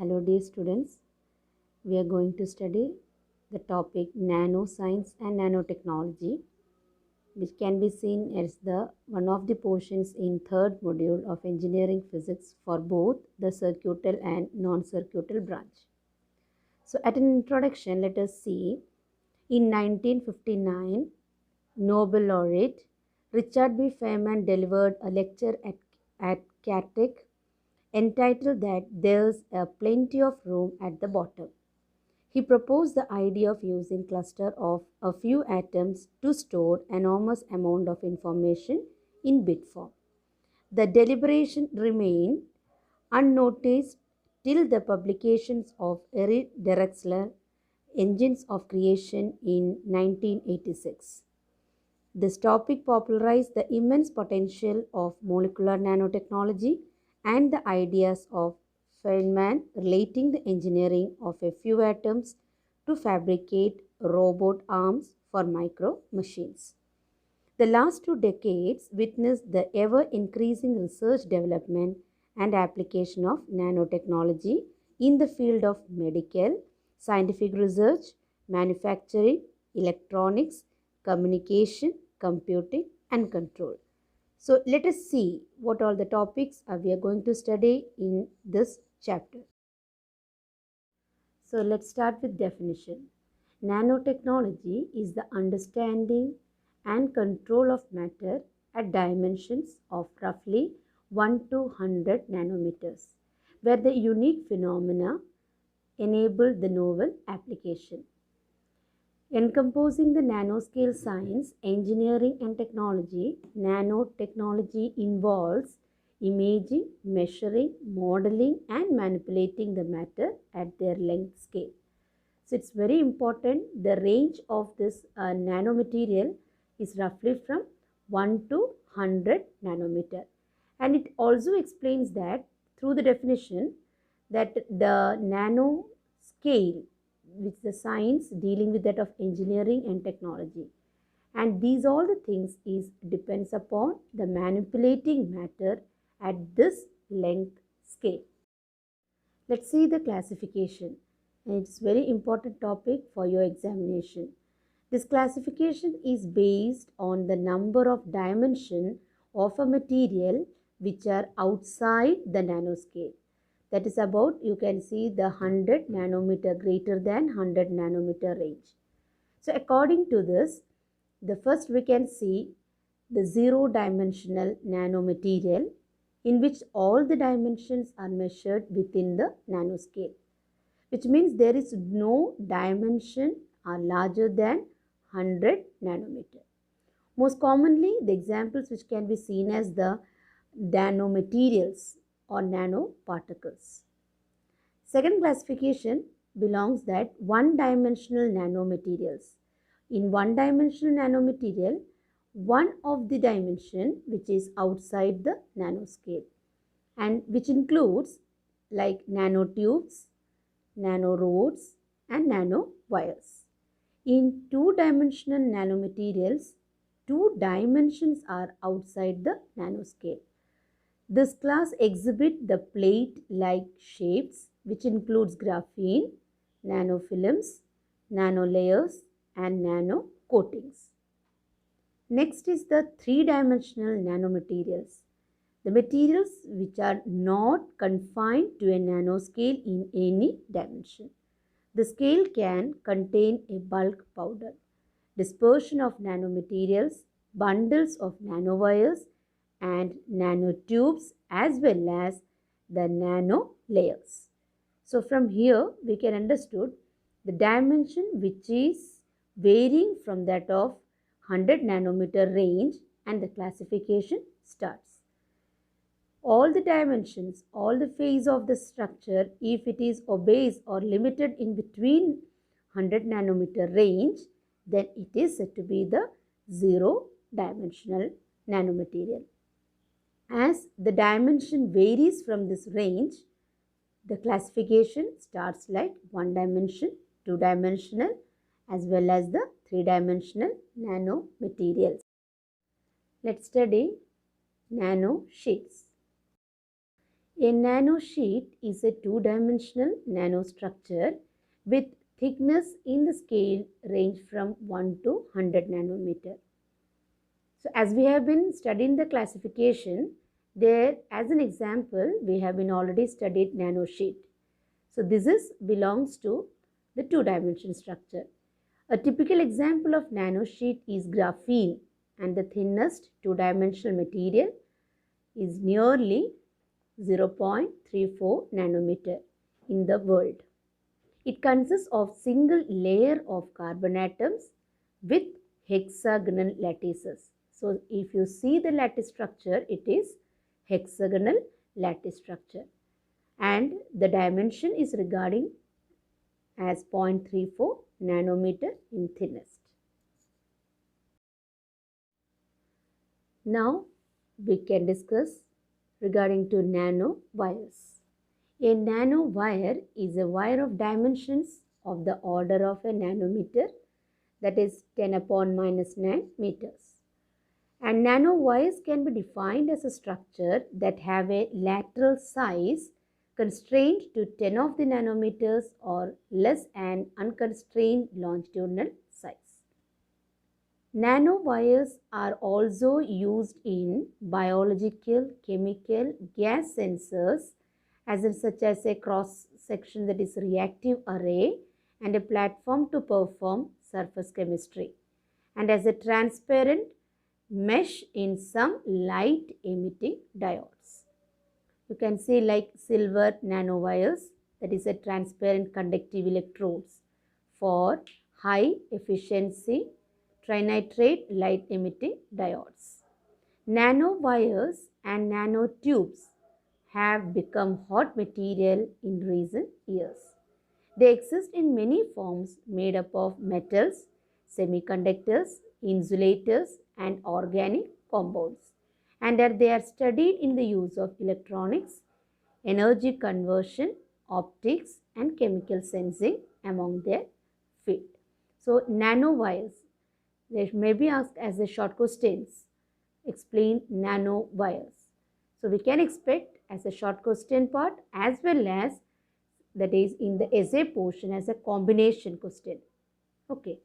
Hello dear students, we are going to study the topic nanoscience and nanotechnology, which can be seen as the one of the portions in third module of engineering physics for both the circuital and non-circuital branch. So at an introduction, let us see in 1959, Nobel laureate Richard B. Feynman delivered a lecture at Caltech entitled that there's plenty of room at the bottom. He proposed the idea of using cluster of a few atoms to store enormous amount of information in bit form. The deliberation remained unnoticed till the publications of Eric Drexler Engines of Creation in 1986. This topic popularized the immense potential of molecular nanotechnology and the ideas of Feynman relating the engineering of a few atoms to fabricate robot arms for micro machines. The last 2 decades witnessed the ever increasing research development and application of nanotechnology in the field of medical, scientific research, manufacturing, electronics, communication, computing, and control. So let us see what all the topics we are going to study in this chapter. So let's start with definition. Nanotechnology is the understanding and control of matter at dimensions of roughly 1 to 100 nanometers, where the unique phenomena enable the novel application. Encompassing the nanoscale science, engineering and technology, nanotechnology involves imaging, measuring, modeling and manipulating the matter at their length scale. So it's very important. The range of this nanomaterial is roughly from 1 to 100 nanometer. And it also explains that through the definition that the nano scale, which the science dealing with that of engineering and technology. And these all the things is depends upon the manipulating matter at this length scale. Let's see the classification. And it's very important topic for your examination. This classification is based on the number of dimensions of a material which are outside the nanoscale. That is about, you can see the 100 nanometer greater than 100 nanometer range. So according to this, the first we can see the zero-dimensional nanomaterial in which all the dimensions are measured within the nanoscale, which means there is no dimension are larger than 100 nanometer. Most commonly, the examples which can be seen as the nanomaterials or nanoparticles. Second classification belongs that one-dimensional nanomaterials. In one-dimensional nanomaterial, one of the dimension which is outside the nanoscale and which includes like nanotubes, nanorods and nanowires. In two-dimensional nanomaterials, two dimensions are outside the nanoscale. This class exhibit the plate-like shapes which includes graphene, nanofilms, nanolayers and nanocoatings. Next is the three-dimensional nanomaterials. The materials which are not confined to a nanoscale in any dimension. The scale can contain a bulk powder, dispersion of nanomaterials, bundles of nanowires and nanotubes as well as the nanolayers. So from here we can understood the dimension which is varying from that of 100 nanometer range and the classification starts. All the dimensions, all the phase of the structure, if it is obeys or limited in between 100 nanometer range, then it is said to be the zero-dimensional nanomaterial. As the dimension varies from this range, the classification starts like one dimension, two-dimensional as well as the three-dimensional nanomaterials. Let's study nanosheets. A nanosheet is a two-dimensional nanostructure with thickness in the scale range from 1 to 100 nanometer. So as we have been studying the classification, there as an example, we have been already studied nanosheet. So this belongs to the two-dimensional structure. A typical example of nanosheet is graphene, and the thinnest two-dimensional material is nearly 0.34 nanometer in the world. It consists of single layer of carbon atoms with hexagonal lattices. So if you see the lattice structure, it is hexagonal lattice structure, and the dimension is regarding as 0.34 nanometer in thinnest. Now we can discuss regarding to nanowires. A nanowire is a wire of dimensions of the order of a nanometer, that is 10 upon minus 9 meters. And nanowires can be defined as a structure that have a lateral size constrained to 10 of the nanometers or less and unconstrained longitudinal size. Nanowires are also used in biological, chemical, gas sensors such as a cross-section, that is reactive array, and a platform to perform surface chemistry, and as a transparent mesh in some light emitting diodes. You can see like silver nanowires, that is a transparent conductive electrodes for high efficiency trinitrate light emitting diodes. Nanowires and nanotubes have become hot material in recent years. They exist in many forms made up of metals, semiconductors, insulators, and organic compounds, and that they are studied in the use of electronics, energy conversion, optics, and chemical sensing among their field. So nanowires, they may be asked as a short questions. Explain nanowires. So we can expect as a short question part as well as that is in the essay portion as a combination question. Okay.